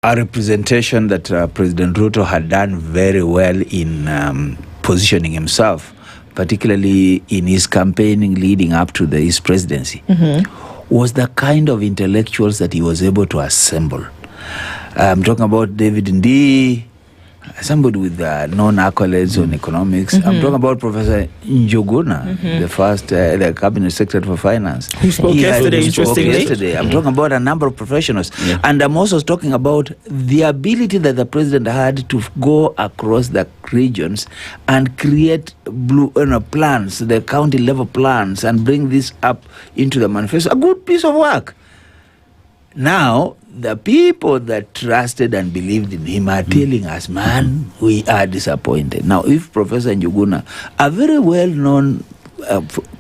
a representation that President Ruto had done very well in positioning himself, particularly in his campaigning leading up to his presidency, was the kind of intellectuals that he was able to assemble. I'm talking about David Ndii, somebody with known accolades on economics. I'm talking about Professor Njuguna, the first the cabinet secretary for finance. Who spoke yesterday, I'm talking about a number of professionals. Yeah. And I'm also talking about the ability that the president had to go across the regions and create plans, the county level plans, and bring this up into the manifesto. A good piece of work. Now, the people that trusted and believed in him are telling us, man, we are disappointed. Now, if Professor Njuguna, a very well-known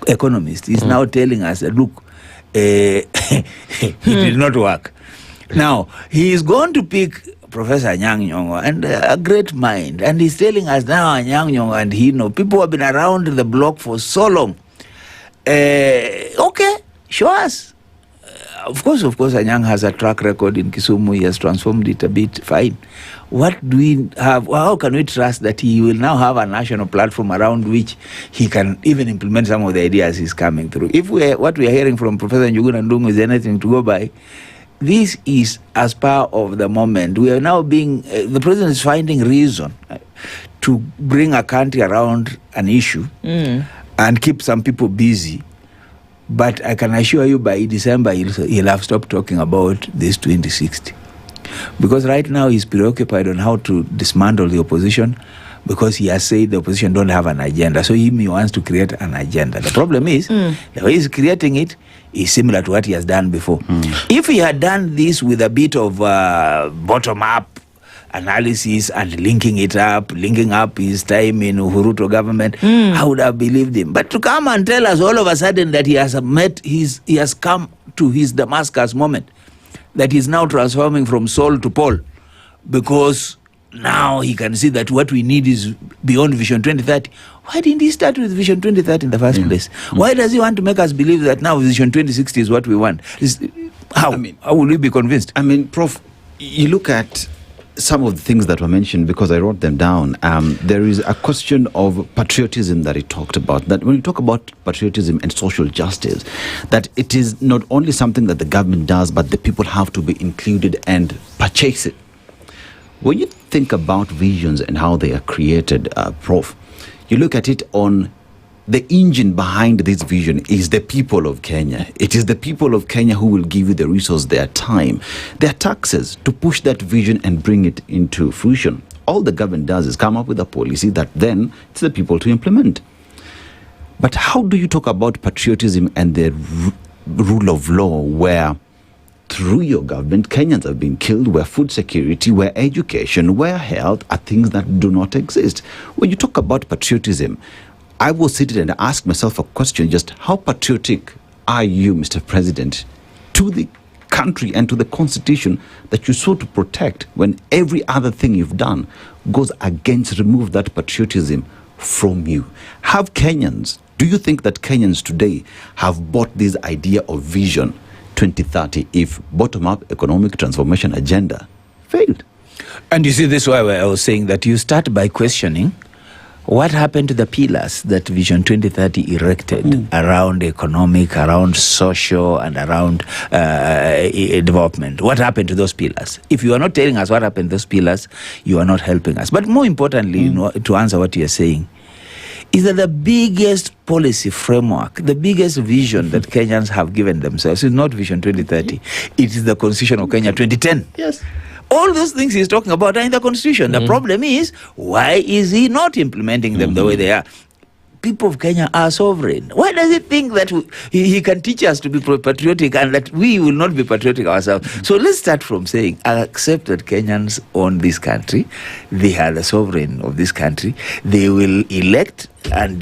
economist, is now telling us that, look, it did not work. Now, he is going to pick Professor Anyang' Nyong'o, and a great mind, and he's telling us now, Anyang' Nyong'o and he, people who have been around the block for so long. Okay, show us. Of course, Anyang has a track record in Kisumu. He has transformed it a bit. Fine. What do we have? Well, how can we trust that he will now have a national platform around which he can even implement some of the ideas he's coming through? If what we are hearing from Professor Njuguna Ndung'u is anything to go by, this is as per of the moment. We are now the president is finding reason to bring a country around an issue and keep some people busy. But I can assure you by December, he'll have stopped talking about this 2060. Because right now he's preoccupied on how to dismantle the opposition, because he has said the opposition don't have an agenda. So he wants to create an agenda. The problem is, the way he's creating it is similar to what he has done before. If he had done this with a bit of bottom-up analysis and linking up his time in Uhuruto government, I would have believed him. But to come and tell us all of a sudden that he has come to his Damascus moment, that he's now transforming from Saul to Paul, because now he can see that what we need is beyond Vision 2030. Why didn't he start with Vision 2030 in the first place? Why does he want to make us believe that now Vision 2060 is what we want? How will we be convinced? I mean, Prof, you look at some of the things that were mentioned, because I wrote them down. There is a question of patriotism that he talked about. That when you talk about patriotism and social justice, that it is not only something that the government does, but the people have to be included and purchase it. When you think about visions and how they are created, Prof, you look at it on the engine behind this vision is the people of Kenya. It is the people of Kenya who will give you the resource, their time, their taxes to push that vision and bring it into fruition. All the government does is come up with a policy that then it's the people to implement. But how do you talk about patriotism and the rule of law, where through your government Kenyans have been killed, where food security, where education, where health are things that do not exist? When you talk about patriotism, I was seated and asked myself a question, just how patriotic are you, Mr. President, to the country and to the constitution that you sought to protect, when every other thing you've done goes against, remove that patriotism from you? Do you think that Kenyans today have bought this idea of Vision 2030 if bottom-up economic transformation agenda failed? And you see, this is why I was saying that you start by questioning what happened to the pillars that Vision 2030 erected around economic, around social, and around development. What happened to those pillars? If you are not telling us what happened to those pillars, you are not helping us. But more importantly, to answer what you are saying, is that the biggest policy framework, the biggest vision that Kenyans have given themselves is not Vision 2030. It is the Constitution of Kenya 2010. Yes. All those things he's talking about are in the Constitution. The problem is, why is he not implementing them the way they are? People of Kenya are sovereign. Why does he think that he can teach us to be patriotic and that we will not be patriotic ourselves? So let's start from saying, accept that Kenyans own this country. They are the sovereign of this country. They will elect and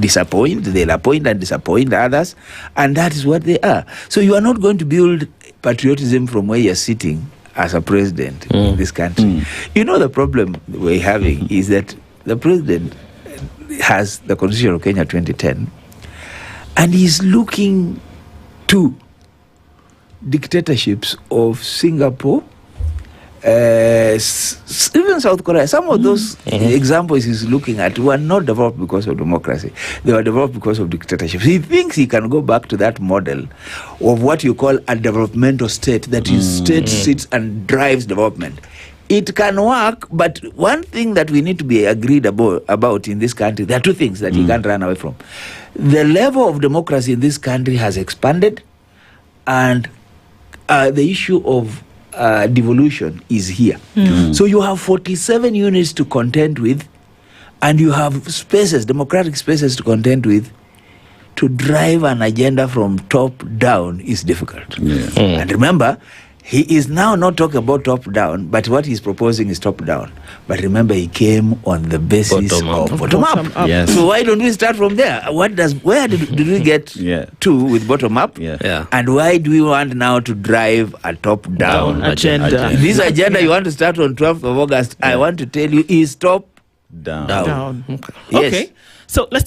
disappoint. They'll appoint and disappoint others. And that is what they are. So you are not going to build patriotism from where you're sitting as a president in this country. You know, the problem we're having is that the president has the Constitution of Kenya 2010, and he's looking to dictatorships of Singapore even South Korea, some of those examples he's looking at were not developed because of democracy. They were developed because of dictatorship. He thinks he can go back to that model of what you call a developmental state, that is, state sits and drives development. It can work, but one thing that we need to be agreed about in this country, there are two things that you can't run away from. The level of democracy in this country has expanded, and the issue of devolution is here. So you have 47 units to contend with, and you have spaces, democratic spaces to contend with. To drive an agenda from top down is difficult. And remember, he is now not talking about top down, but what he's proposing is top down. But remember, he came on the basis of bottom up. Yes. So why don't we start from there? Where did we get to with bottom up? And why do we want now to drive a top down agenda? This agenda you want to start on 12th of August, I want to tell you, is top down. Yes. Okay. So let's